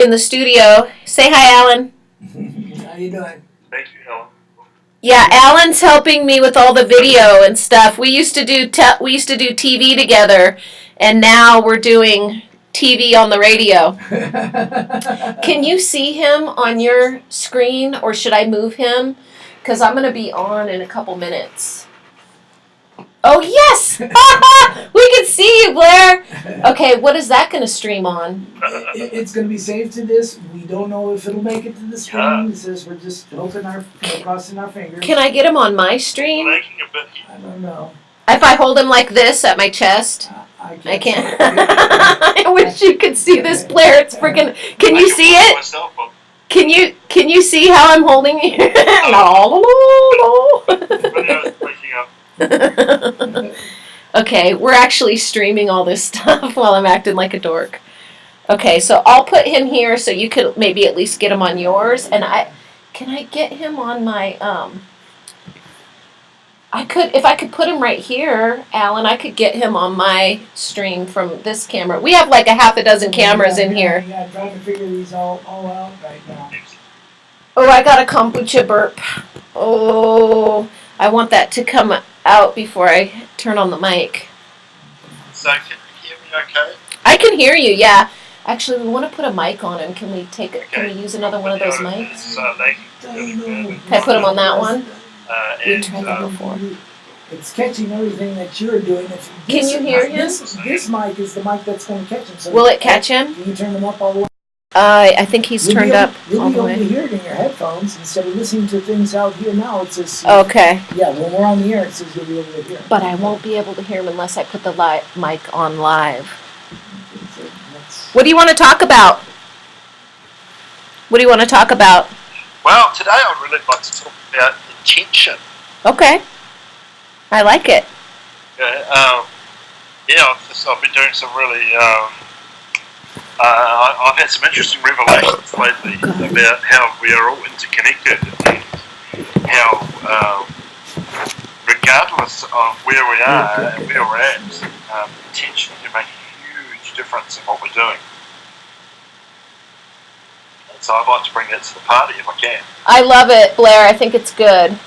in the studio. Say hi, Alan. How you doing? Thank you, Helen. Yeah, Alan's helping me with all the video and stuff. We used to do TV together, and now we're doing TV on the radio. Can you see him on your screen, or should I move him? Because I'm going to be on in a couple minutes. Oh, yes! We can see you, Blair! Okay, what is that going to stream on? It's going to be saved to this. We don't know if it'll make it to the stream. It says we're just hoping crossing our fingers. Can I get him on my stream? I don't know. If I hold him like this at my chest? I can't. I wish you could see this, Blair. It's freaking. Can you see it? Can you see how I'm holding it? Okay, we're actually streaming all this stuff while I'm acting like a dork. Okay, so I'll put him here so you could maybe at least get him on yours. And can I get him on my if I could put him right here, Alan, I could get him on my stream from this camera. We have like a half a dozen cameras in here. Yeah, trying to figure these all out right now. Oh, I got a kombucha burp. Oh, I want that to come out before I turn on the mic. So can you hear me okay? I can hear you, yeah. Actually, we want to put a mic on him. Can we use another one of those mics? Can I put him on that one? We tried that before. It's catching everything that you're doing. Can you hear him? This mic is the mic that's going to catch him. So will it catch him? Can you turn them up all the way? I think he's turned up all the way. You'll be able to hear it in your headphones instead of listening to things out here now. It says. Okay. Yeah, when we're on the air, it says you'll be able to hear. But I won't be able to hear him unless I put the mic on live. What do you want to talk about? What do you want to talk about? Well, today I'd really like to talk about intention. Okay. I like it. I've been doing some really. I've had some interesting revelations lately about how we are all interconnected and how, regardless of where we are and where we're at, intention can make a huge difference in what we're doing. And so I'd like to bring that to the party if I can. I love it, Blair. I think it's good.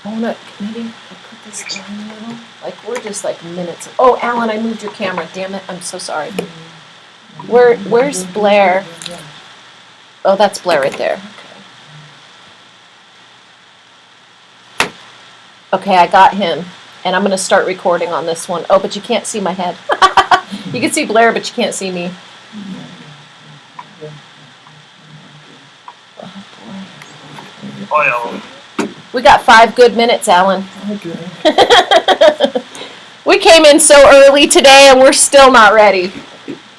I want to maybe put this down now. Like we're just like minutes. Oh, Alan, I moved your camera. Damn it! I'm so sorry. Where's Blair? Oh, that's Blair right there. Okay, I got him. And I'm going to start recording on this one. Oh, but you can't see my head. You can see Blair, but you can't see me. Hi, Alan. We got 5 good minutes, Alan. Okay. We came in so early today, and we're still not ready.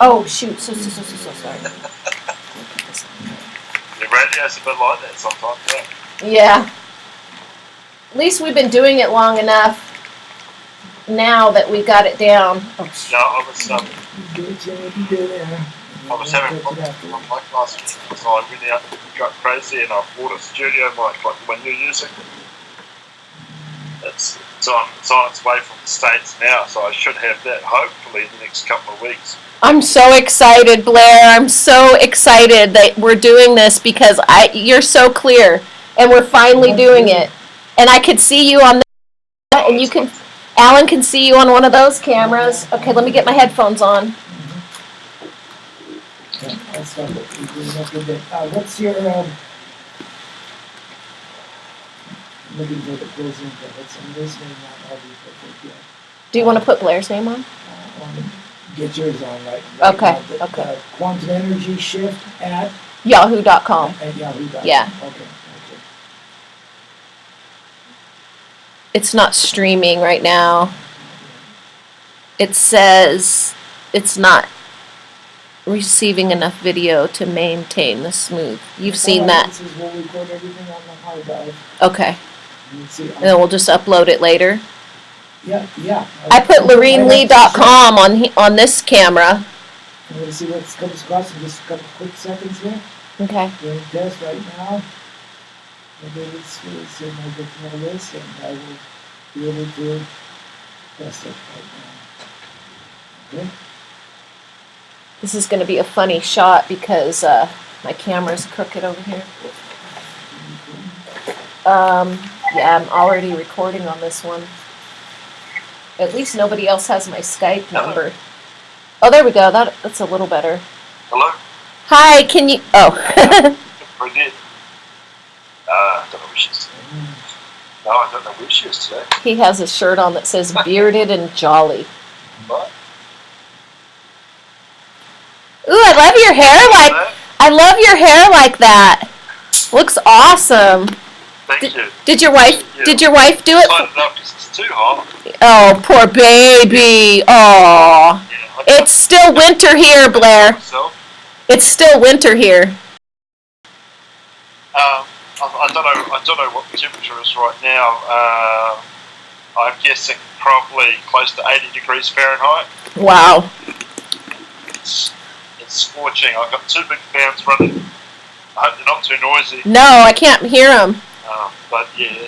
Oh, shoot. So sorry. The radio's a bit like that sometimes, yeah. Yeah. At least we've been doing it long enough now that we got it down. Oh, No, I was having problems with my mic last week, so I went out and got crazy and I bought a studio mic like the one you're using. It's on its way from the States now, so I should have that hopefully in the next couple of weeks. I'm so excited, Blair. I'm so excited that we're doing this because you're so clear, and we're finally doing it. And I could see you on that, and Alan can see you on one of those cameras. Okay, let me get my headphones on. What's your looking for the closing credits, and this may not all be perfect yet. Do you want to put Blair's name on? Get yours on right. Okay. Now, okay. Quantum Energy Shift at Yahoo.com. At Yahoo.com. Yeah. Okay. It's not streaming right now. It says it's not receiving enough video to maintain the smooth. You've seen that. It says we'll record everything on the hard drive. Okay. And then we'll just upload it later. Yeah. I put LaureenLee.com on this camera. I'm going to see what comes across in just a couple quick seconds here. Okay. Doing a test right now. Maybe let's see if I get to know this, and I will be able to test it right now. Okay. This is going to be a funny shot because my camera's crooked over here. Yeah, I'm already recording on this one. At least nobody else has my Skype number. Oh, there we go. That's a little better. Hello? Hi, can you... Oh. I did. I don't know where she is today. No, I don't know where she is today. He has a shirt on that says bearded and jolly. What? Ooh, I love your hair like that. Looks awesome. Thank you. Did your wife do it? Tighten it up because it's too hot. Oh, poor baby. Oh. Yeah, It's still winter here, Blair. Myself. It's still winter here. I don't know what the temperature is right now. I'm guessing probably close to 80 degrees Fahrenheit. Wow. It's scorching. I've got 2 big fans running. I hope they're not too noisy. No, I can't hear them. But yeah,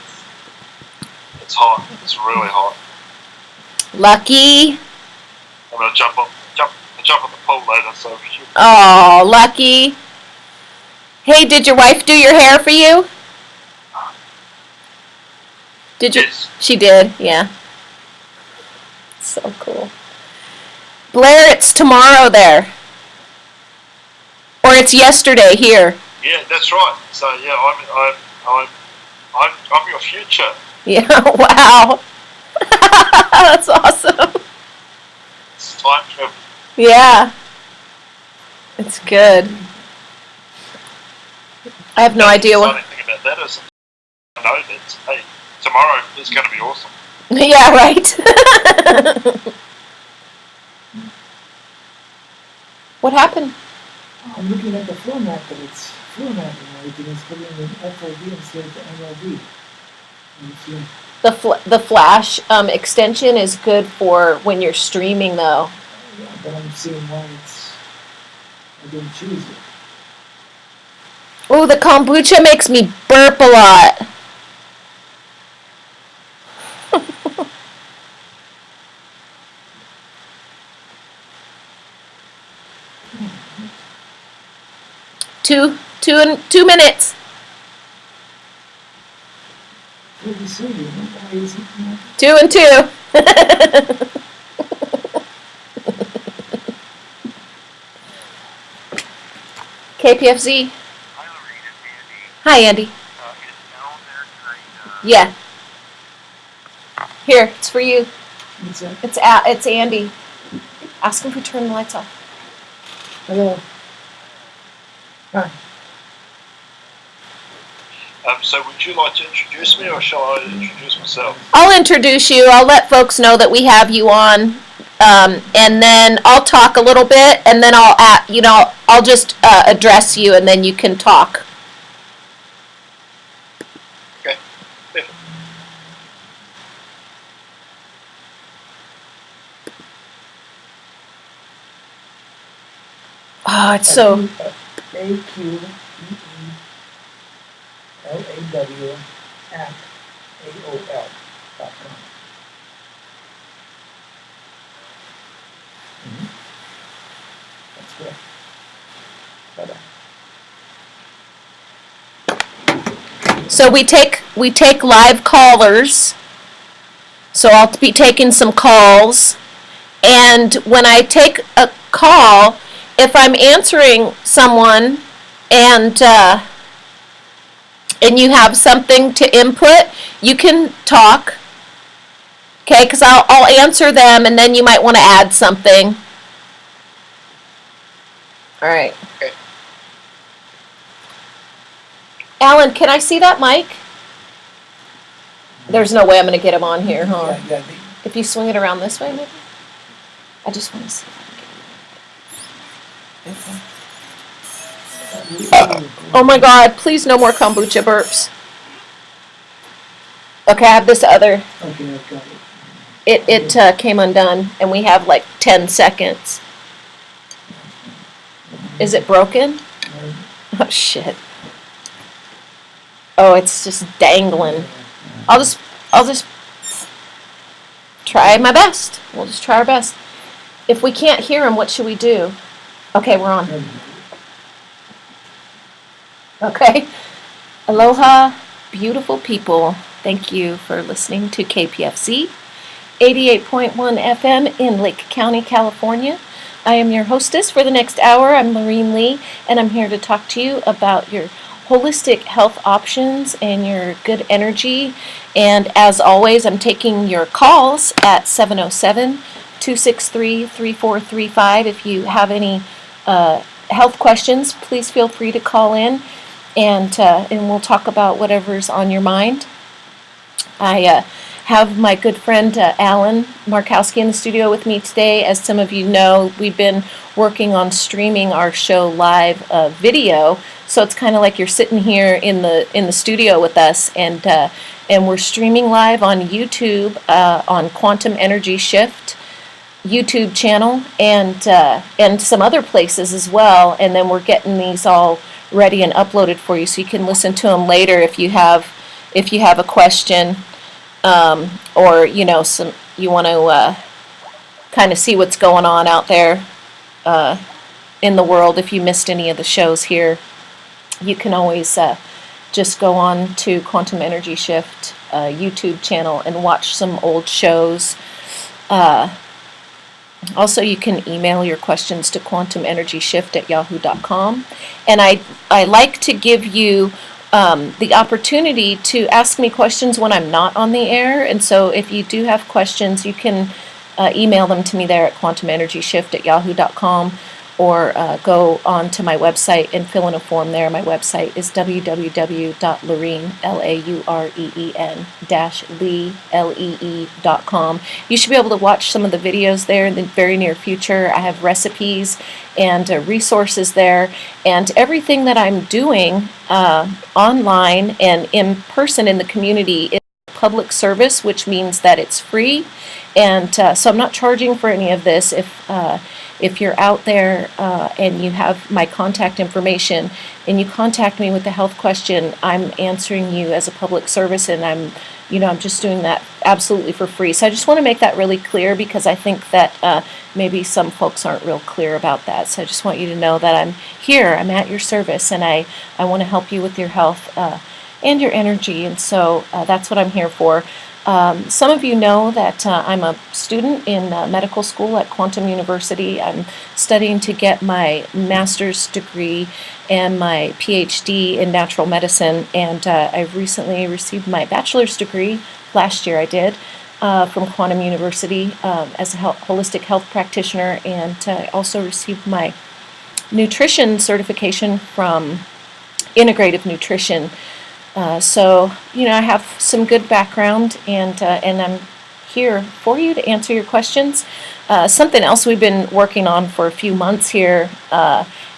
it's hot. It's really hot. Lucky. I'm gonna jump on the pool later. So Oh, Lucky. Hey, did your wife do your hair for you? Did you? Yes. She did. Yeah. So cool. Blair, it's tomorrow there. Or it's yesterday here. Yeah, that's right. So yeah, I'm your future. Yeah, wow. That's awesome. It's time travel. Yeah. It's good. I have no idea The what... exciting thing about that is I know that, hey, tomorrow is going to be awesome. Yeah, right. What happened? I'm looking at the floor mat, but it's floor mat and everything. It's putting in FOV instead of the MLB. The flash extension is good for when you're streaming, though. Yeah, but I'm seeing why I didn't choose it. Oh, the kombucha makes me burp a lot. Two minutes. Pretty soon, why is it not? 2 and 2. KPFZ. Hi, Laureen, it's Andy. Hi, Andy. Is Alan there tonight? Yeah. Here, it's for you. What's that? It's Andy. Ask him to turn the lights off. Hello. Hi. So would you like to introduce me, or shall I introduce myself? I'll introduce you. I'll let folks know that we have you on, and then I'll talk a little bit, and then I'll just address you, and then you can talk. Okay. Perfect. Oh, it's so... AQULAW@AOL.com. That's correct. Bye-bye. So we take live callers. So I'll be taking some calls, and when I take a call, if I'm answering someone and you have something to input, you can talk. Okay, because I'll answer them, and then you might want to add something. All right. Okay. Alan, can I see that mic? There's no way I'm going to get him on here, huh? Yeah, If you swing it around this way, maybe? I just want to see. Oh my God, please no more kombucha burps. Okay, I have this other. Okay, I've got it. It came undone, and we have like 10 seconds. Is it broken? Oh shit. Oh, it's just dangling. I'll just try my best. We'll just try our best. If we can't hear him, what should we do? Okay, we're on. Okay. Aloha, beautiful people. Thank you for listening to KPFZ 88.1 FM in Lake County, California. I am your hostess for the next hour. I'm Laureen Lee, and I'm here to talk to you about your holistic health options and your good energy. And as always, I'm taking your calls at 707-263-3435. If you have any health questions, please feel free to call in, and we'll talk about whatever's on your mind. I have my good friend Alan Markowski in the studio with me today. As some of you know, we've been working on streaming our show live video, so it's kind of like you're sitting here in the studio with us, and we're streaming live on YouTube on Quantum Energy Shift YouTube channel, and some other places as well. And then we're getting these all ready and uploaded for you, so you can listen to them later if you have a question, or you want to kind of see what's going on out there in the world. If you missed any of the shows here, you can always just go on to Quantum Energy Shift YouTube channel and watch some old shows. Also, you can email your questions to quantumenergyshift@yahoo.com. And I like to give you the opportunity to ask me questions when I'm not on the air. And so if you do have questions, you can email them to me there at quantumenergyshift@yahoo.com, or go on to my website and fill in a form there. My website is www.laureen, LAUREEN-lee.com. You should be able to watch some of the videos there in the very near future. I have recipes and resources there, and everything that I'm doing online and in person in the community is public service, which means that it's free. And so I'm not charging for any of this. If you're out there and you have my contact information and you contact me with a health question, I'm answering you as a public service, and I'm just doing that absolutely for free. So I just want to make that really clear, because I think that maybe some folks aren't real clear about that. So I just want you to know that I'm here, I'm at your service, and I want to help you with your health and your energy. And so that's what I'm here for. Some of you know that I'm a student in medical school at Quantum University. I'm studying to get my master's degree and my PhD in natural medicine, and I've recently received my bachelor's degree. Last year I did, from Quantum University as a holistic health practitioner, and I also received my nutrition certification from Integrative Nutrition. So I have some good background, and I'm here for you to answer your questions. Something else we've been working on for a few months here,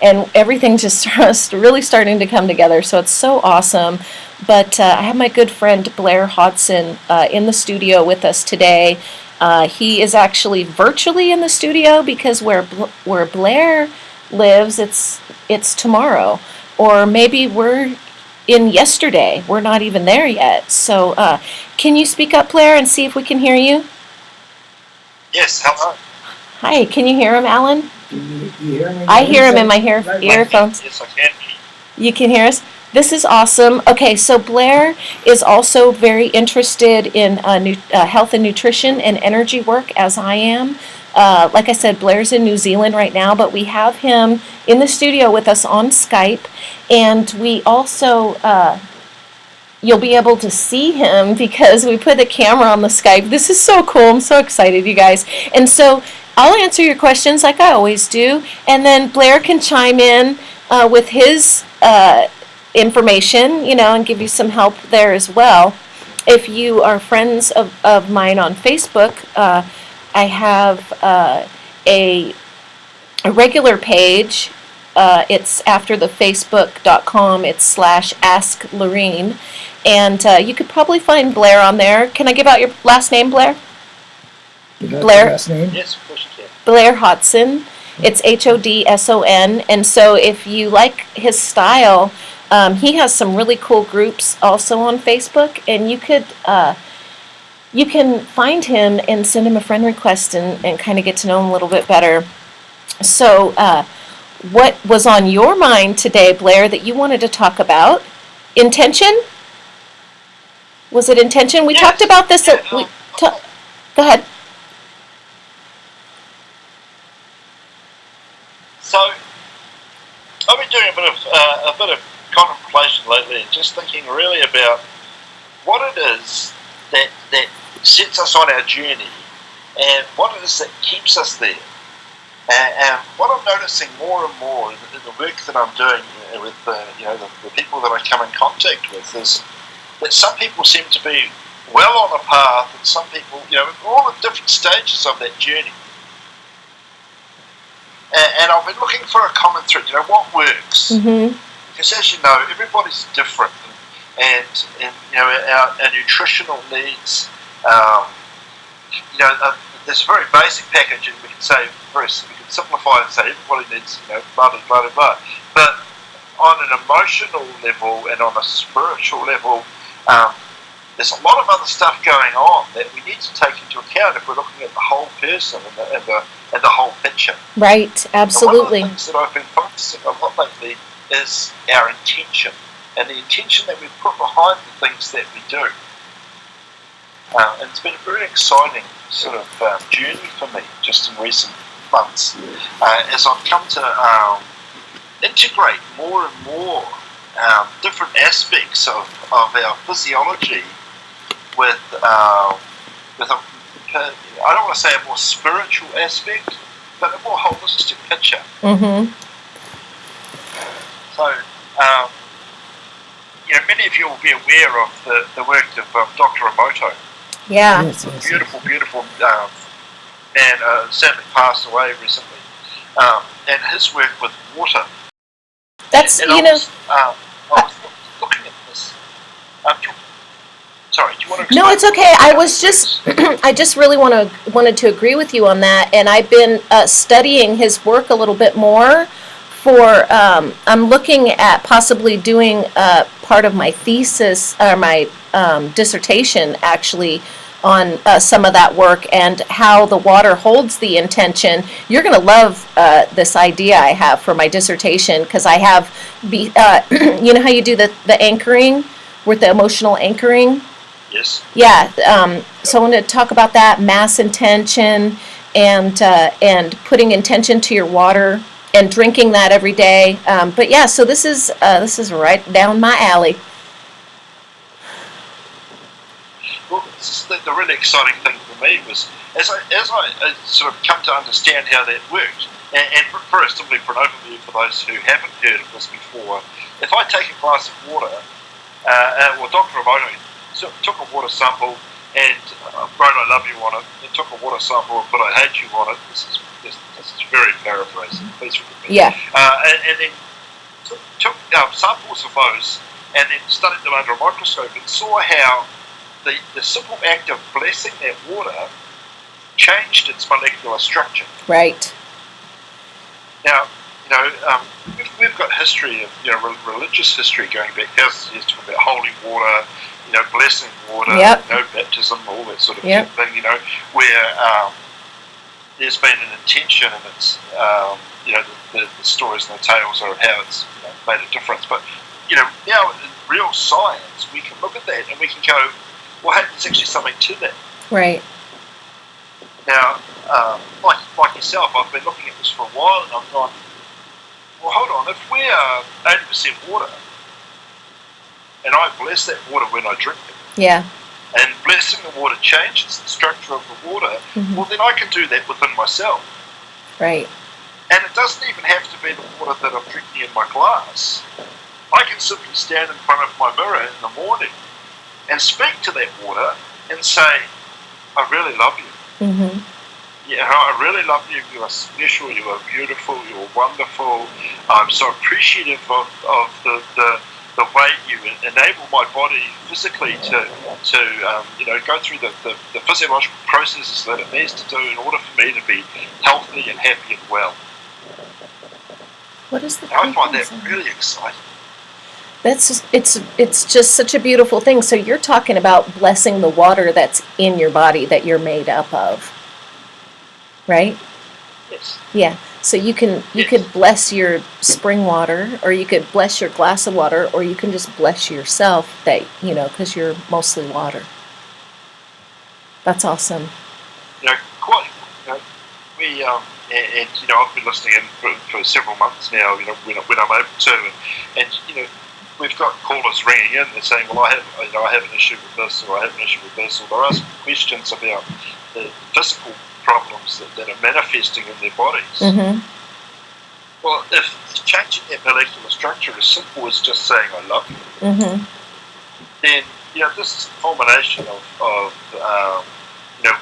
and everything's just really starting to come together, so it's so awesome. But I have my good friend Blair Hodson in the studio with us today. He is actually virtually in the studio, because where Blair lives, it's tomorrow, or maybe we're in yesterday. We're not even there yet. So can you speak up, Blair, and see if we can hear you? Yes, hello. Hi, can you hear him, Alan? You hear me? I hear him in my earphones. Yes, I can. You can hear us? This is awesome. Okay, so Blair is also very interested in health and nutrition and energy work, as I am. Like I said, Blair's in New Zealand right now, but we have him in the studio with us on Skype, and we also, you'll be able to see him because we put the camera on the Skype. This is so cool. I'm so excited, you guys. And so I'll answer your questions like I always do, and then Blair can chime in with his information, and give you some help there as well. If you are friends of mine on Facebook, I have a regular page. It's after the facebook.com. It's /Ask Laureen. And you could probably find Blair on there. Can I give out your last name, Blair? Blair? Last name? Yes, of course you can. Blair Hodson. It's Hodson. And so if you like his style, he has some really cool groups also on Facebook. And you can find him and send him a friend request and kind of get to know him a little bit better. So what was on your mind today, Blair, that you wanted to talk about? Intention? Was it intention? We talked about this. Yeah, Go ahead. so I've been doing a bit of contemplation lately, and just thinking really about what it is that sets us on our journey, and what it is that keeps us there. And what I'm noticing more and more in the work that I'm doing with the people that I come in contact with is that some people seem to be well on a path, and some people, all at different stages of that journey. And I've been looking for a common thread. What works? Mm-hmm. Because as you know, everybody's different, and our nutritional needs. There's a very basic package, and we can say we can simplify and say everybody needs blah blah blah blah. But on an emotional level and on a spiritual level, there's a lot of other stuff going on that we need to take into account if we're looking at the whole person and the whole picture. Right, absolutely. And one of the things that I've been focusing on a lot lately is our intention, and the intention that we put behind the things that we do. And it's been a very exciting sort of journey for me just in recent months as I've come to integrate more and more different aspects of our physiology with I don't want to say a more spiritual aspect, but a more holistic picture. Mm-hmm. So, many of you will be aware of the work of Dr. Emoto. Yeah. Yes. Beautiful man, sadly passed away recently. And his work with water. That's, I was looking at this. Sorry, do you want to explain? No, it's okay. I was just, I just really wanted to agree with you on that, and I've been studying his work a little bit more. I'm looking at possibly doing part of my thesis or my dissertation actually on some of that work and how the water holds the intention. You're going to love this idea I have for my dissertation, because I have, you know how you do the anchoring with the emotional anchoring? Yes. Yeah. So I want to talk about that, mass intention, and putting intention to your water and drinking that every day. But yeah, so this is right down my alley. Well, the really exciting thing for me was as I sort of come to understand how that worked, and very simply for an overview for those who haven't heard of this before, if I take a glass of water, Dr. Emoto took a water sample and wrote "I love you" on it, and took a water sample and put "I hate you" on it. This is very paraphrasing. Please forgive me. Yeah. And then took samples of those and then studied them under a microscope and saw how the simple act of blessing that water changed its molecular structure. Right. Now, we've got history of religious history going back thousands of years, talking about holy water, blessing water, Yep. Baptism, all that sort of Yep. thing. Where there's been an intention, and it's the stories and the tales are of how it's made a difference. But now in real science, we can look at that and we can go, well, hey, there's actually something to that. Right. Now, like yourself, I've been looking at this for a while, and I've gone, well, hold on, if we are 80% water, and I bless that water when I drink it, Yeah. and blessing the water changes the structure of the water, Mm-hmm. well, then I can do that within myself. Right. And it doesn't even have to be the water that I'm drinking in my glass. I can simply stand in front of my mirror in the morning and speak to that water and say, I really love you. Mm-hmm. I really love you. You are special. You are beautiful. You are wonderful. I'm so appreciative of the way you enable my body physically to go through the physiological processes that it needs to do in order for me to be healthy and happy and well. What is the? I find that really exciting. It's just such a beautiful thing. So you're talking about blessing the water that's in your body that you're made up of, right? Yes. Yeah. So you could bless your spring water, or you could bless your glass of water, or you can just bless yourself that, because you're mostly water. That's awesome. Quite. We and I've been listening in for several months now. When I'm able to, and we've got callers ringing in. They're saying, "Well, I have an issue with this, or I have an issue with this," or they're asking questions about the physical problems that are manifesting in their bodies. Mm-hmm. Well, if changing that molecular structure is simple as just saying "I love you," Mm-hmm. then this is a culmination of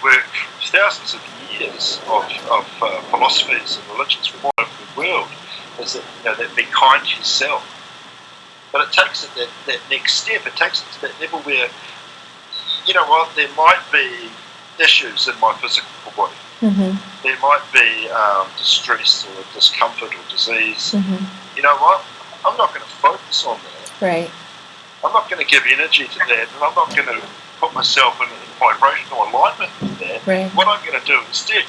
work, thousands of years of philosophies and religions from all over the world. Is that be kind to yourself, but it takes it that next step. It takes it to that level where there might be issues in my physical body. Mm-hmm. There might be distress or discomfort or disease. Mm-hmm. You know what? I'm not going to focus on that. Right. I'm not going to give energy to that, and I'm not going to put myself in vibrational alignment with that. Right. What I'm going to do instead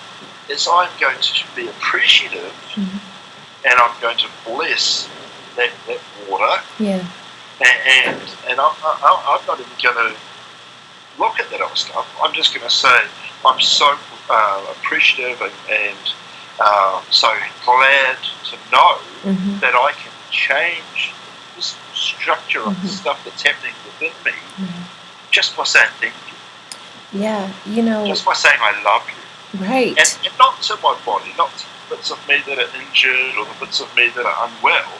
is I'm going to be appreciative, Mm-hmm. and I'm going to bless that water. Yeah. And I'm not even going to look at that other stuff. I'm just going to say I'm so appreciative and so glad to know Mm-hmm. that I can change this structure of the stuff that's happening within me just by saying thank you. Yeah. Just by saying I love you. Right. And not to my body, not to the bits of me that are injured or the bits of me that are unwell,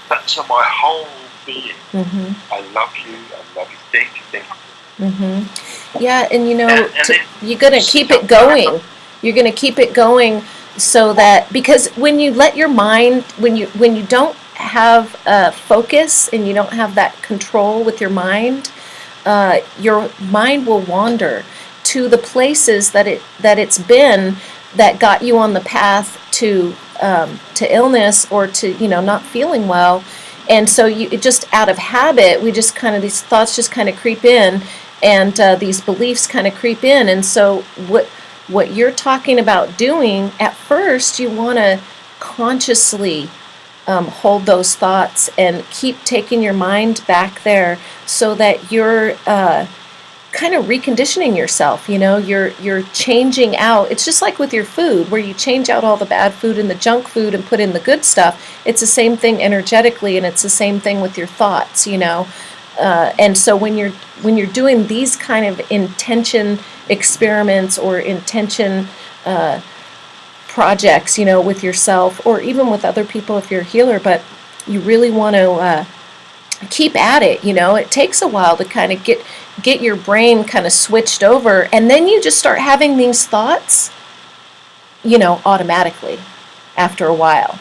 but to my whole being. Mm-hmm. I love you, thank you. Mm-hmm. Yeah, and then you're gonna keep it going. You're gonna keep it going so that, because when you let your mind, when you don't have focus and you don't have that control with your mind will wander to the places that it's been that got you on the path to illness or to not feeling well. And so it just out of habit, these thoughts just kind of creep in, and these beliefs kind of creep in. And so what you're talking about doing, at first you want to consciously hold those thoughts and keep taking your mind back there, so that you're kind of reconditioning yourself. You're changing out. It's just like with your food, where you change out all the bad food and the junk food and put in the good stuff. It's the same thing energetically, and it's the same thing with your thoughts. And so when you're doing these kind of intention experiments or intention projects, with yourself or even with other people if you're a healer, but you really want to keep at it. It takes a while to kind of get your brain kind of switched over, and then you just start having these thoughts, automatically after a while.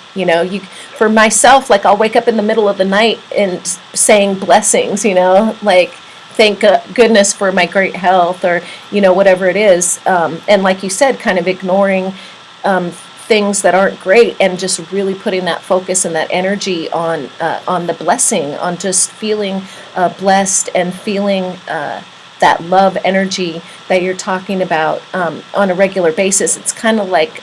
For myself, like, I'll wake up in the middle of the night and saying blessings, like, thank goodness for my great health, or whatever it is, and like you said, kind of ignoring things that aren't great, and just really putting that focus and that energy on the blessing, on just feeling blessed and feeling that love energy that you're talking about on a regular basis. It's kind of like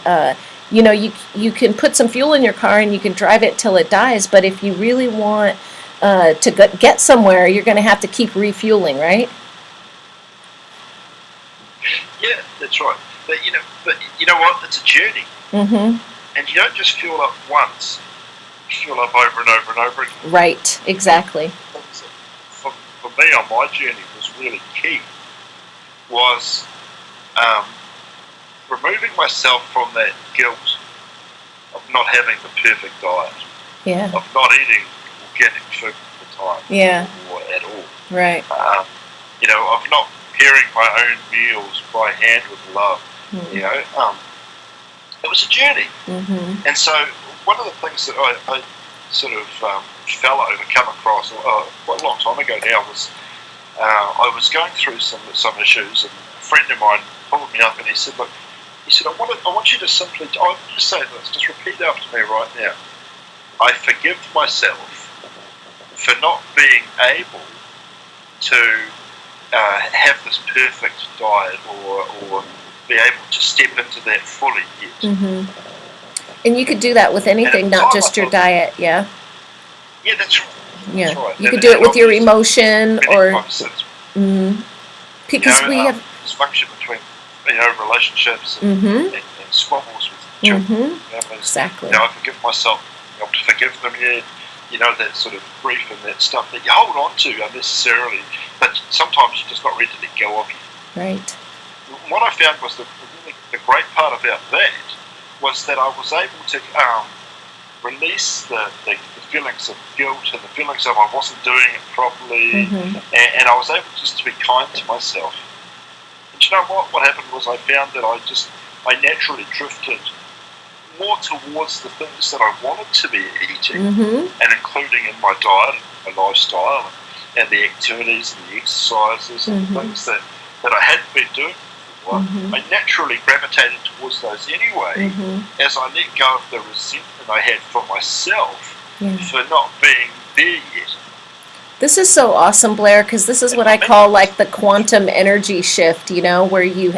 you can put some fuel in your car and you can drive it till it dies, but if you really want to get somewhere, you're going to have to keep refueling, right? Yeah, that's right. But you know what? It's a journey. Mm-hmm. And you don't just fuel up once. You fuel up over and over and over again. Right, exactly. For me, on my journey, was really key was removing myself from that guilt of not having the perfect diet. Yeah. Of not eating organic food all the time. Yeah. Or at all. Right. Of not preparing my own meals by hand with love. Mm-hmm. It was a journey. Mm-hmm. And so one of the things that I sort of come across quite a long time ago now was I was going through some issues, and a friend of mine pulled me up and he said, look, I want you to simply, I'll just say this, just repeat after me right now. I forgive myself for not being able to have this perfect diet or be able to step into that fully yet. Mm-hmm. And you could do that with anything, at the not time I just your thought, diet, yeah? yeah, that's right. Yeah. That's right. You could And do it with your obviously, emotion many or, times it's, because we have, dysfunction between, relationships mm-hmm, and squabbles with children, families. exactly. I forgive myself, to forgive them, that sort of grief and that stuff that you hold on to unnecessarily, but sometimes you're just not ready to let go of it. Right. What I found was the great part about that was that I was able to release the feelings of guilt and the feelings of I wasn't doing it properly, and I was able just to be kind to myself. And you know what? What happened was I found that I naturally drifted more towards the things that I wanted to be eating and including in my diet and my lifestyle and the activities and the exercises and the things that I hadn't been doing before. I naturally gravitated towards those anyway as I let go of the resentment I had for myself for not being there yet. This is so awesome, Blair, because this is what I call like the quantum energy shift, where you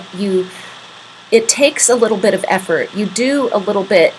it takes a little bit of effort. You do a little bit,